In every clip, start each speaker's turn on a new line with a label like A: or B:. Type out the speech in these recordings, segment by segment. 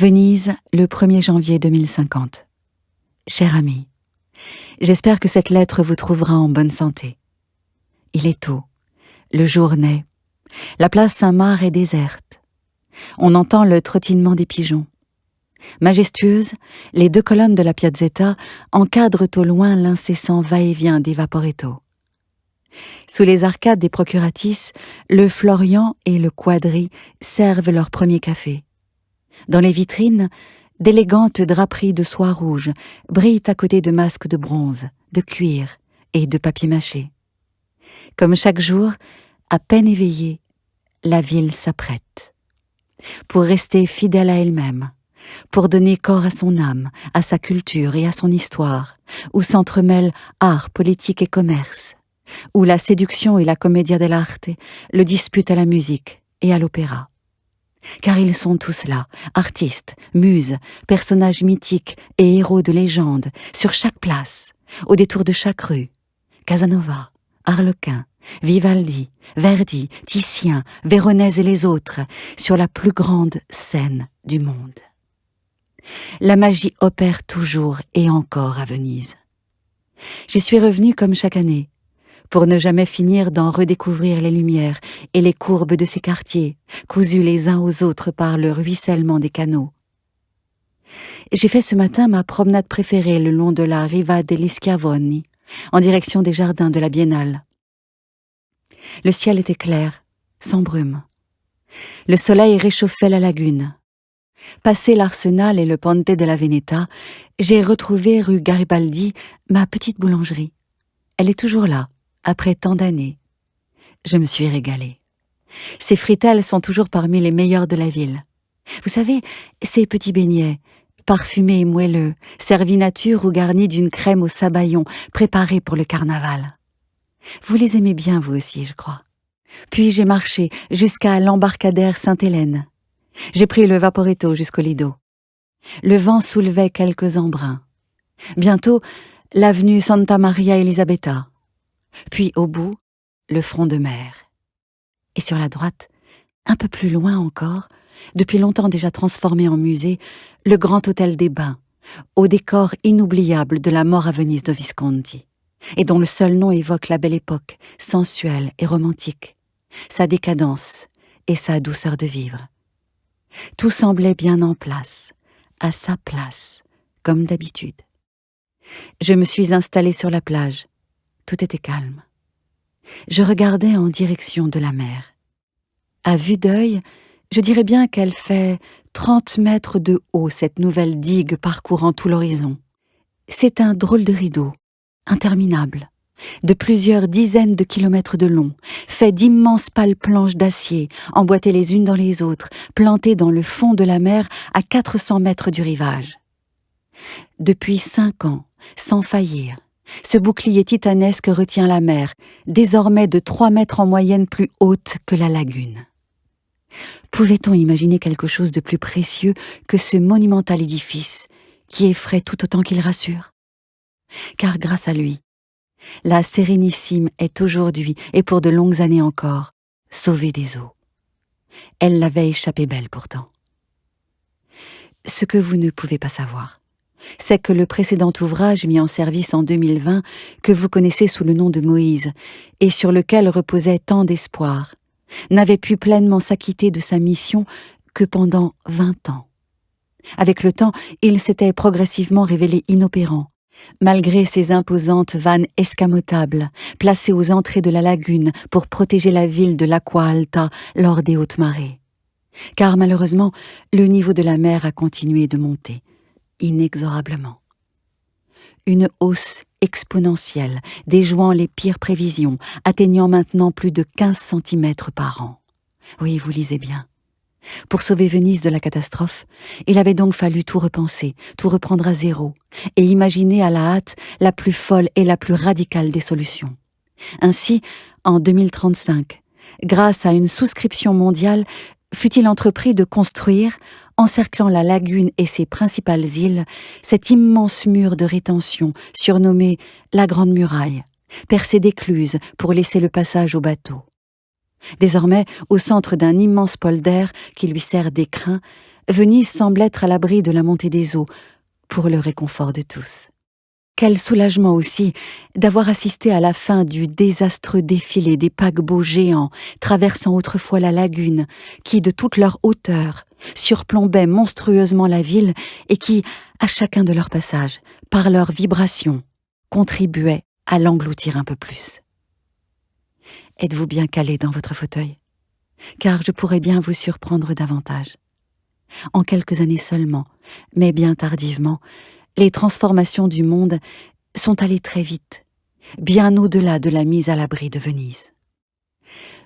A: Venise, le 1er janvier 2050. Cher ami, j'espère que cette lettre vous trouvera en bonne santé. Il est tôt, le jour naît, la place Saint-Marc est déserte. On entend le trottinement des pigeons. Majestueuses, les 2 colonnes de la Piazzetta encadrent au loin l'incessant va-et-vient des Vaporetto. Sous les arcades des Procuratrices, le Florian et le Quadri servent leur premier café. Dans les vitrines, d'élégantes draperies de soie rouge brillent à côté de masques de bronze, de cuir et de papier mâché. Comme chaque jour, à peine éveillée, la ville s'apprête. Pour rester fidèle à elle-même, pour donner corps à son âme, à sa culture et à son histoire, où s'entremêlent art, politique et commerce, où la séduction et la commedia dell'arte le disputent à la musique et à l'opéra. Car ils sont tous là, artistes, muses, personnages mythiques et héros de légende, sur chaque place, au détour de chaque rue. Casanova, Harlequin, Vivaldi, Verdi, Titien, Véronèse et les autres, sur la plus grande scène du monde. La magie opère toujours et encore à Venise. J'y suis revenue comme chaque année, pour ne jamais finir d'en redécouvrir les lumières et les courbes de ces quartiers, cousus les uns aux autres par le ruissellement des canaux. J'ai fait ce matin ma promenade préférée le long de la Riva degli Schiavoni, en direction des jardins de la Biennale. Le ciel était clair, sans brume. Le soleil réchauffait la lagune. Passé l'Arsenal et le Ponte della Veneta, j'ai retrouvé rue Garibaldi ma petite boulangerie. Elle est toujours là, après tant d'années. Je me suis régalée. Ces frittelles sont toujours parmi les meilleures de la ville. Vous savez, ces petits beignets, parfumés et moelleux, servis nature ou garnis d'une crème au sabayon, préparée pour le carnaval. Vous les aimez bien, vous aussi, je crois. Puis j'ai marché jusqu'à l'embarcadère Sainte-Hélène. J'ai pris le Vaporetto jusqu'au Lido. Le vent soulevait quelques embruns. Bientôt, l'avenue Santa Maria Elisabetta. Puis au bout, le front de mer. Et sur la droite, un peu plus loin encore, depuis longtemps déjà transformé en musée, le grand hôtel des Bains, au décor inoubliable de la mort à Venise de Visconti, et dont le seul nom évoque la belle époque, sensuelle et romantique, sa décadence et sa douceur de vivre. Tout semblait bien en place, à sa place, comme d'habitude. Je me suis installée sur la plage. Tout était calme. Je regardais en direction de la mer. À vue d'œil, je dirais bien qu'elle fait 30 mètres de haut, cette nouvelle digue parcourant tout l'horizon. C'est un drôle de rideau, interminable, de plusieurs dizaines de kilomètres de long, fait d'immenses pales planches d'acier, emboîtées les unes dans les autres, plantées dans le fond de la mer à 400 mètres du rivage. Depuis 5 ans, sans faillir, ce bouclier titanesque retient la mer, désormais de 3 mètres en moyenne plus haute que la lagune. Pouvait-on imaginer quelque chose de plus précieux que ce monumental édifice qui effraie tout autant qu'il rassure? Car grâce à lui, la Sérénissime est aujourd'hui, et pour de longues années encore, sauvée des eaux. Elle l'avait échappé belle pourtant. Ce que vous ne pouvez pas savoir, c'est que le précédent ouvrage mis en service en 2020, que vous connaissez sous le nom de Moïse, et sur lequel reposait tant d'espoir, n'avait pu pleinement s'acquitter de sa mission que pendant 20 ans. Avec le temps, il s'était progressivement révélé inopérant, malgré ses imposantes vannes escamotables, placées aux entrées de la lagune pour protéger la ville de l'Acqua Alta lors des hautes marées. Car malheureusement, le niveau de la mer a continué de monter, inexorablement. Une hausse exponentielle, déjouant les pires prévisions, atteignant maintenant plus de 15 cm par an. Oui, vous lisez bien. Pour sauver Venise de la catastrophe, il avait donc fallu tout repenser, tout reprendre à zéro, et imaginer à la hâte la plus folle et la plus radicale des solutions. Ainsi, en 2035, grâce à une souscription mondiale, fut-il entrepris de construire, encerclant la lagune et ses principales îles, cet immense mur de rétention surnommé la Grande Muraille, percé d'écluses pour laisser le passage aux bateaux. Désormais, au centre d'un immense polder qui lui sert d'écrin, Venise semble être à l'abri de la montée des eaux, pour le réconfort de tous. Quel soulagement aussi d'avoir assisté à la fin du désastreux défilé des paquebots géants traversant autrefois la lagune, qui, de toute leur hauteur, surplombaient monstrueusement la ville et qui, à chacun de leur passage, par leurs vibrations, contribuaient à l'engloutir un peu plus. Êtes-vous bien calé dans votre fauteuil? Car je pourrais bien vous surprendre davantage. En quelques années seulement, mais bien tardivement, les transformations du monde sont allées très vite, bien au-delà de la mise à l'abri de Venise.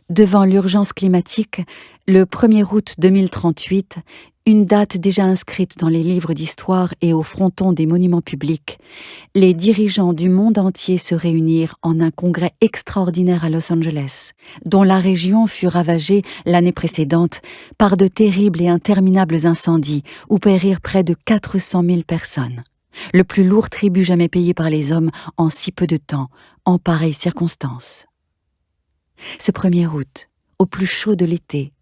A: Devant l'urgence climatique, le 1er août 2038, une date déjà inscrite dans les livres d'histoire et au fronton des monuments publics, les dirigeants du monde entier se réunirent en un congrès extraordinaire à Los Angeles, dont la région fut ravagée l'année précédente par de terribles et interminables incendies où périrent près de 400 000 personnes. Le plus lourd tribut jamais payé par les hommes en si peu de temps, en pareilles circonstances. Ce 1er août, au plus chaud de l'été,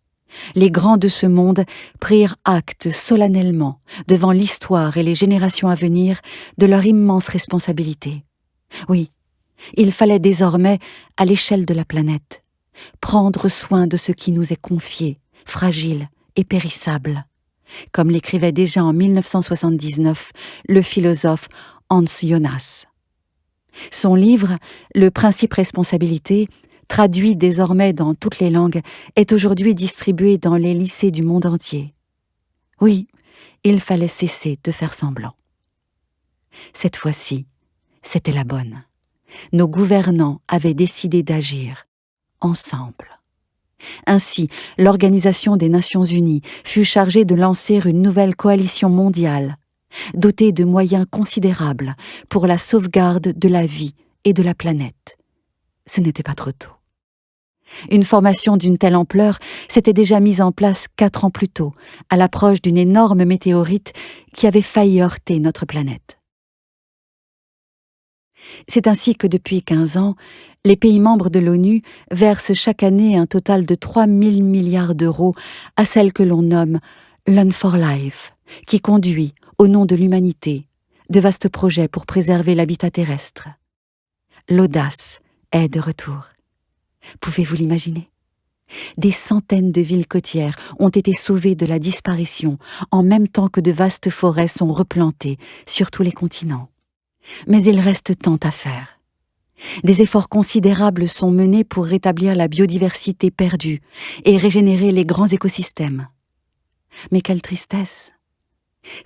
A: les grands de ce monde prirent acte solennellement, devant l'histoire et les générations à venir, de leur immense responsabilité. Oui, il fallait désormais, à l'échelle de la planète, prendre soin de ce qui nous est confié, fragile et périssable, comme l'écrivait déjà en 1979 le philosophe Hans Jonas. Son livre, Le principe responsabilité, traduit désormais dans toutes les langues, est aujourd'hui distribué dans les lycées du monde entier. Oui, il fallait cesser de faire semblant. Cette fois-ci, c'était la bonne. Nos gouvernants avaient décidé d'agir, ensemble. Ainsi, l'Organisation des Nations Unies fut chargée de lancer une nouvelle coalition mondiale, dotée de moyens considérables pour la sauvegarde de la vie et de la planète. Ce n'était pas trop tôt. Une formation d'une telle ampleur s'était déjà mise en place 4 ans plus tôt, à l'approche d'une énorme météorite qui avait failli heurter notre planète. C'est ainsi que depuis 15 ans, les pays membres de l'ONU versent chaque année un total de 3 000 milliards d'euros à celle que l'on nomme Learn for Life, qui conduit, au nom de l'humanité, de vastes projets pour préserver l'habitat terrestre. L'audace est de retour. Pouvez-vous l'imaginer? Des centaines de villes côtières ont été sauvées de la disparition en même temps que de vastes forêts sont replantées sur tous les continents. Mais il reste tant à faire. Des efforts considérables sont menés pour rétablir la biodiversité perdue et régénérer les grands écosystèmes. Mais quelle tristesse!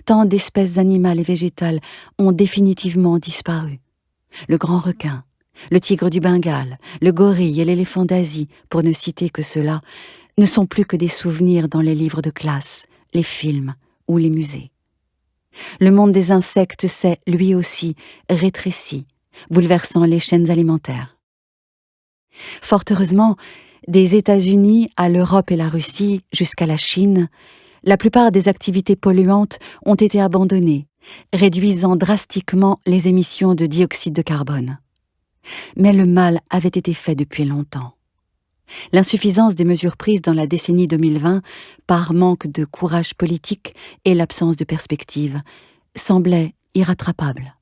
A: Tant d'espèces animales et végétales ont définitivement disparu. Le grand requin, le tigre du Bengale, le gorille et l'éléphant d'Asie, pour ne citer que ceux-là, ne sont plus que des souvenirs dans les livres de classe, les films ou les musées. Le monde des insectes s'est, lui aussi, rétréci, bouleversant les chaînes alimentaires. Fort heureusement, des États-Unis à l'Europe et la Russie, jusqu'à la Chine, la plupart des activités polluantes ont été abandonnées, réduisant drastiquement les émissions de dioxyde de carbone. Mais le mal avait été fait depuis longtemps. L'insuffisance des mesures prises dans la décennie 2020, par manque de courage politique et l'absence de perspective, semblait irrattrapable.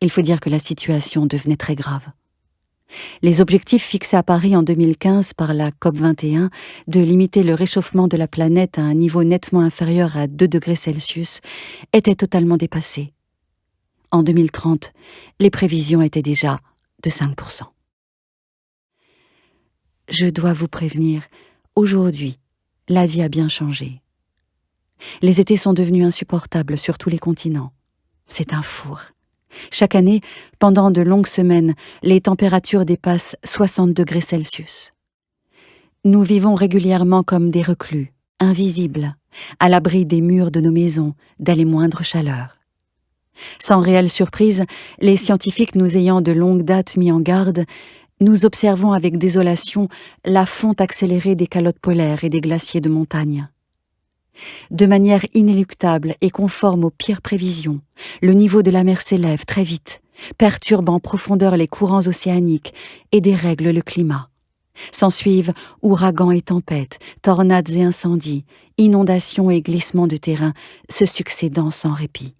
A: Il faut dire que la situation devenait très grave. Les objectifs fixés à Paris en 2015 par la COP21 de limiter le réchauffement de la planète à un niveau nettement inférieur à 2 degrés Celsius étaient totalement dépassés. En 2030, les prévisions étaient déjà de 5%. Je dois vous prévenir, aujourd'hui, la vie a bien changé. Les étés sont devenus insupportables sur tous les continents. C'est un four. Chaque année, pendant de longues semaines, les températures dépassent 60 degrés Celsius. Nous vivons régulièrement comme des reclus, invisibles, à l'abri des murs de nos maisons, dès les moindres chaleurs. Sans réelle surprise, les scientifiques nous ayant de longue date mis en garde, nous observons avec désolation la fonte accélérée des calottes polaires et des glaciers de montagne. De manière inéluctable et conforme aux pires prévisions, le niveau de la mer s'élève très vite, perturbe en profondeur les courants océaniques et dérègle le climat. S'ensuivent ouragans et tempêtes, tornades et incendies, inondations et glissements de terrain, se succédant sans répit.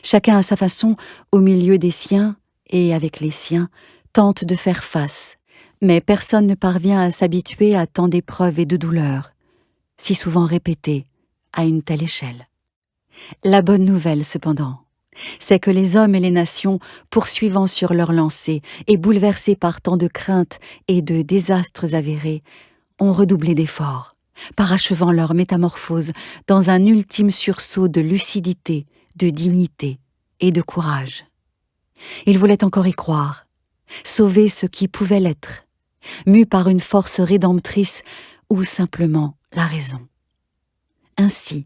A: Chacun à sa façon, au milieu des siens et avec les siens, tente de faire face, mais personne ne parvient à s'habituer à tant d'épreuves et de douleurs, si souvent répétées à une telle échelle. La bonne nouvelle, cependant, c'est que les hommes et les nations, poursuivant sur leur lancée et bouleversés par tant de craintes et de désastres avérés, ont redoublé d'efforts, parachevant leur métamorphose dans un ultime sursaut de lucidité, de dignité et de courage. Ils voulaient encore y croire, sauver ce qui pouvait l'être, mus par une force rédemptrice ou simplement la raison. Ainsi,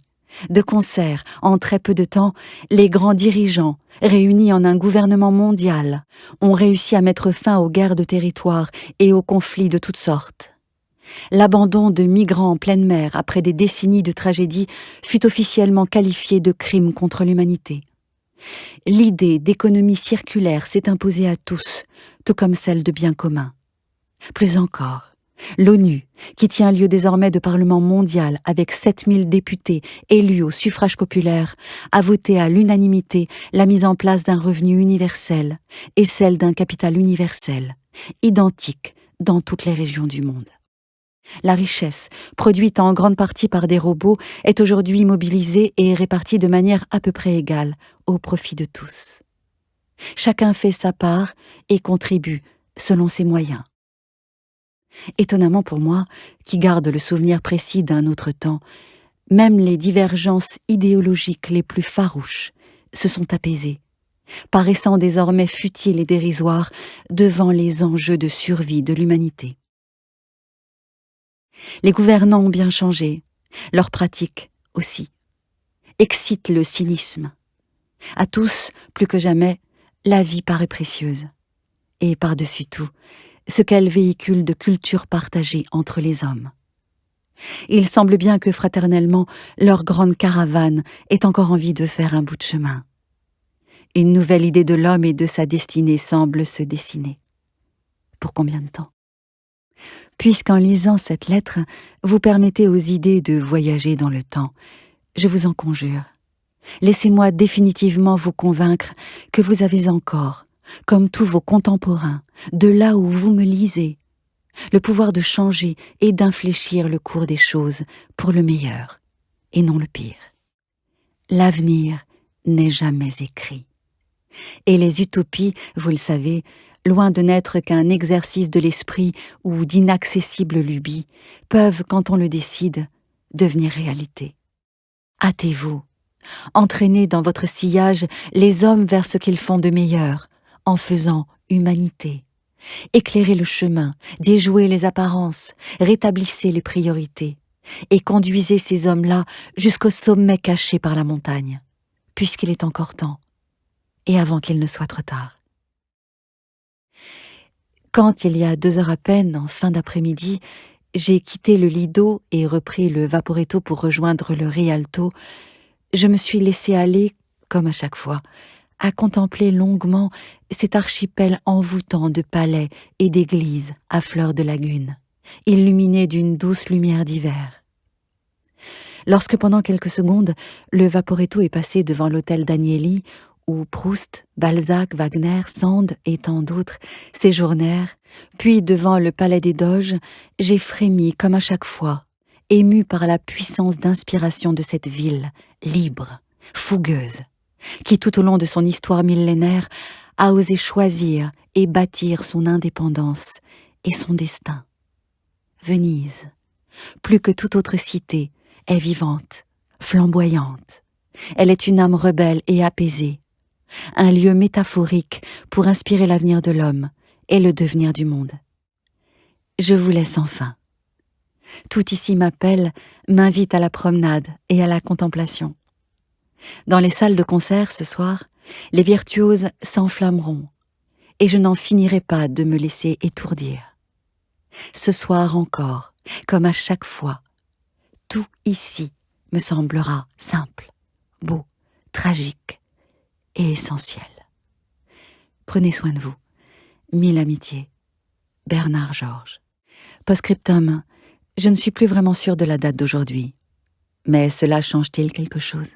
A: de concert, en très peu de temps, les grands dirigeants, réunis en un gouvernement mondial, ont réussi à mettre fin aux guerres de territoire et aux conflits de toutes sortes. L'abandon de migrants en pleine mer après des décennies de tragédie fut officiellement qualifié de crime contre l'humanité. L'idée d'économie circulaire s'est imposée à tous, tout comme celle de bien commun. Plus encore, l'ONU, qui tient lieu désormais de Parlement mondial avec 7000 députés élus au suffrage populaire, a voté à l'unanimité la mise en place d'un revenu universel et celle d'un capital universel, identique dans toutes les régions du monde. La richesse, produite en grande partie par des robots, est aujourd'hui mobilisée et répartie de manière à peu près égale, au profit de tous. Chacun fait sa part et contribue selon ses moyens. Étonnamment pour moi, qui garde le souvenir précis d'un autre temps, même les divergences idéologiques les plus farouches se sont apaisées, paraissant désormais futiles et dérisoires devant les enjeux de survie de l'humanité. Les gouvernants ont bien changé, leurs pratiques aussi, excitent le cynisme. À tous, plus que jamais, la vie paraît précieuse. Et par-dessus tout, ce qu'elle véhicule de culture partagée entre les hommes. Il semble bien que fraternellement, leur grande caravane ait encore envie de faire un bout de chemin. Une nouvelle idée de l'homme et de sa destinée semble se dessiner. Pour combien de temps ? Puisqu'en lisant cette lettre, vous permettez aux idées de voyager dans le temps, je vous en conjure. Laissez-moi définitivement vous convaincre que vous avez encore, comme tous vos contemporains, de là où vous me lisez, le pouvoir de changer et d'infléchir le cours des choses pour le meilleur, et non le pire. L'avenir n'est jamais écrit. Et les utopies, vous le savez, loin de n'être qu'un exercice de l'esprit ou d'inaccessibles lubies, peuvent, quand on le décide, devenir réalité. Hâtez-vous, entraînez dans votre sillage les hommes vers ce qu'ils font de meilleur, en faisant humanité. Éclairez le chemin, déjouez les apparences, rétablissez les priorités, et conduisez ces hommes-là jusqu'au sommet caché par la montagne, puisqu'il est encore temps, et avant qu'il ne soit trop tard. Quand, il y a 2 heures à peine, en fin d'après-midi, j'ai quitté le Lido et repris le Vaporetto pour rejoindre le Rialto, je me suis laissé aller, comme à chaque fois, à contempler longuement cet archipel envoûtant de palais et d'églises à fleur de lagune, illuminé d'une douce lumière d'hiver. Lorsque pendant quelques secondes, le Vaporetto est passé devant l'hôtel d'Agnelli, où Proust, Balzac, Wagner, Sand et tant d'autres séjournèrent, puis devant le palais des Doges, j'ai frémi comme à chaque fois, ému par la puissance d'inspiration de cette ville, libre, fougueuse, qui tout au long de son histoire millénaire a osé choisir et bâtir son indépendance et son destin. Venise, plus que toute autre cité, est vivante, flamboyante. Elle est une âme rebelle et apaisée, un lieu métaphorique pour inspirer l'avenir de l'homme et le devenir du monde. Je vous laisse enfin. Tout ici m'appelle, m'invite à la promenade et à la contemplation. Dans les salles de concert ce soir, les virtuoses s'enflammeront, et je n'en finirai pas de me laisser étourdir. Ce soir encore, comme à chaque fois, tout ici me semblera simple, beau, tragique et essentiel. Prenez soin de vous. Mille amitiés. Bernard Georges. Post-scriptum, je ne suis plus vraiment sûre de la date d'aujourd'hui. Mais cela change-t-il quelque chose ?